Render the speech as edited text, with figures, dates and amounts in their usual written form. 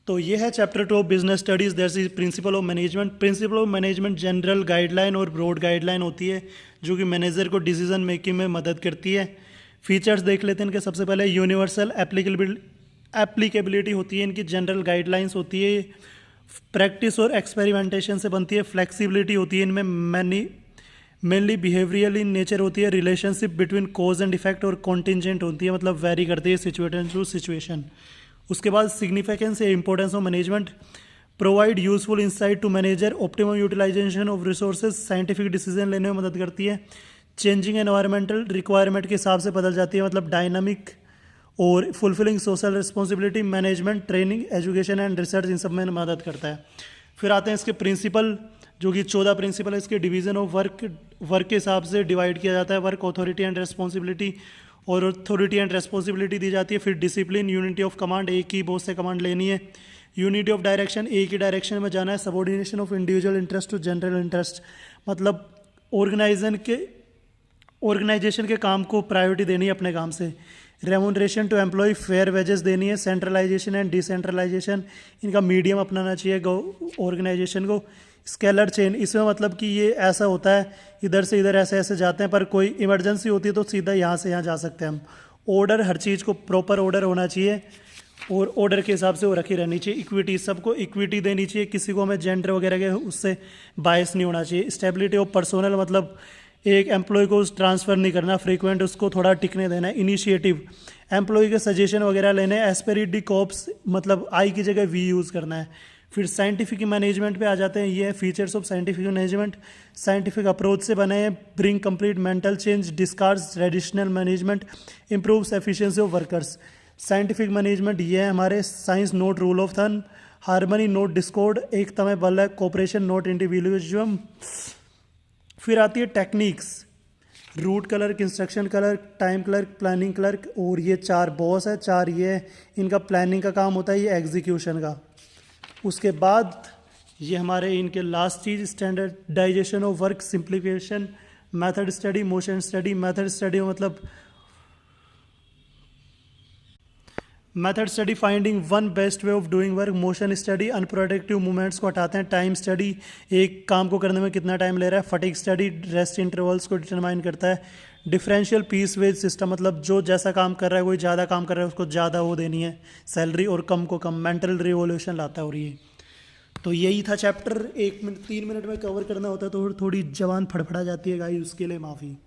तो ये है chapter 2 of business studies, that's is principle of management. Principle of management general guideline और broad guideline होती है जो कि मैनेजर को डिसीजन मेकिंग में मदद करती है। फीचर्स देख लेते हैं इनके। सबसे पहले यूनिवर्सल एप्लीकेबिलिटी होती है इनकी, जनरल गाइडलाइंस होती है, प्रैक्टिस और एक्सपेरिमेंटेशन से बनती है, फ्लेक्सिबिलिटी होती है इनमें, मेनली बिहेवियरल इन नेचर होती है, relationship between cause and effect और कॉन्टिजेंट होती है, मतलब वेरी करती है सिचुएशन टू सिचुएशन। उसके बाद सिग्निफिकेंस या importance of management, provide useful insight to manager, optimum utilisation of resources, scientific decision लेने में मदद करती है, चेंजिंग एनवायरमेंटल रिक्वायरमेंट के हिसाब से बदल जाती है, मतलब डायनामिक, और fulfilling social responsibility, management, training, education and research, इन सब में मदद करता है। फिर आते हैं इसके प्रिंसिपल, जो कि 14 प्रिंसिपल है इसके। डिवीजन ऑफ वर्क के हिसाब से डिवाइड किया जाता है, वर्क अथॉरिटी एंड रेस्पॉन्सिबिलिटी, और अथॉरिटी एंड रेस्पॉन्सिबिलिटी दी जाती है। फिर डिसिप्लिन, यूनिटी ऑफ कमांड, एक ही बॉस से कमांड लेनी है, यूनिटी ऑफ डायरेक्शन, एक ही डायरेक्शन में जाना है, subordination of individual interest to general interest, मतलब ऑर्गेनाइजेशन के काम को प्रायोरिटी देनी है अपने काम से, remuneration to employ, fair wages देनी है, सेंट्रलाइजेशन एंड डिसेंट्रलाइजेशन, इनका मीडियम अपनाना चाहिए ऑर्गेनाइजेशन को, स्केलर चेन, इसमें मतलब कि ये ऐसा होता है इधर से इधर ऐसे ऐसे जाते हैं, पर कोई इमरजेंसी होती है तो सीधा यहाँ से यहाँ जा सकते हैं हम। ऑर्डर, हर चीज़ को प्रॉपर ऑर्डर होना चाहिए और ऑर्डर के हिसाब से वो रखी रहनी चाहिए। इक्विटी, सबको इक्विटी देनी चाहिए, किसी को हमें जेंडर वगैरह के उससे बायस नहीं होना चाहिए। स्टेबिलिटी ऑफ पर्सोनल, मतलब एक एम्प्लॉय को ट्रांसफ़र नहीं करना फ्रीक्वेंट, उसको थोड़ा टिकने देना है। इनिशिएटिव, एम्प्लॉय के सजेशन वगैरह लेने। एस्पेरिट डी कॉप्स, मतलब आई की जगह वी यूज़ करना है। फिर साइंटिफिक मैनेजमेंट पे आ जाते हैं। ये है features of scientific management, scientific approach से बने हैं, bring complete mental change, discard traditional management, improves efficiency of workers. Scientific management ये है हमारे, science not rule of thumb, harmony not discord, एकता में बल है, कोऑपरेशन नोट इंडिविजुअलिज्म। फिर आती है techniques, route clerk, instruction clerk, time clerk, planning clerk, और ये 4 बॉस है, 4 ये इनका प्लानिंग का काम होता है, ये एग्जीक्यूशन का। उसके बाद ये हमारे इनके लास्ट चीज़, standardisation of work, simplification, method study, motion study. Method study मतलब method study finding one best way of doing work. Motion study unproductive movements को हटाते हैं। टाइम स्टडी, एक काम को करने में कितना टाइम ले रहा है। फटीग स्टडी रेस्ट इंटरवल्स को डिटरमाइन करता है। डिफरेंशियल पीस वेज सिस्टम, मतलब जो जैसा काम कर रहा है, कोई ज़्यादा काम कर रहा है उसको ज़्यादा वो देनी है सैलरी, और कम को कम। मेंटल रिवोल्यूशन लाता है। और ये तो यही था चैप्टर। 1 मिनट 3 मिनट में कवर करना होता है तो थोड़ी जवान फड़फड़ा जाती है गाइस, उसके लिए माफ़ी।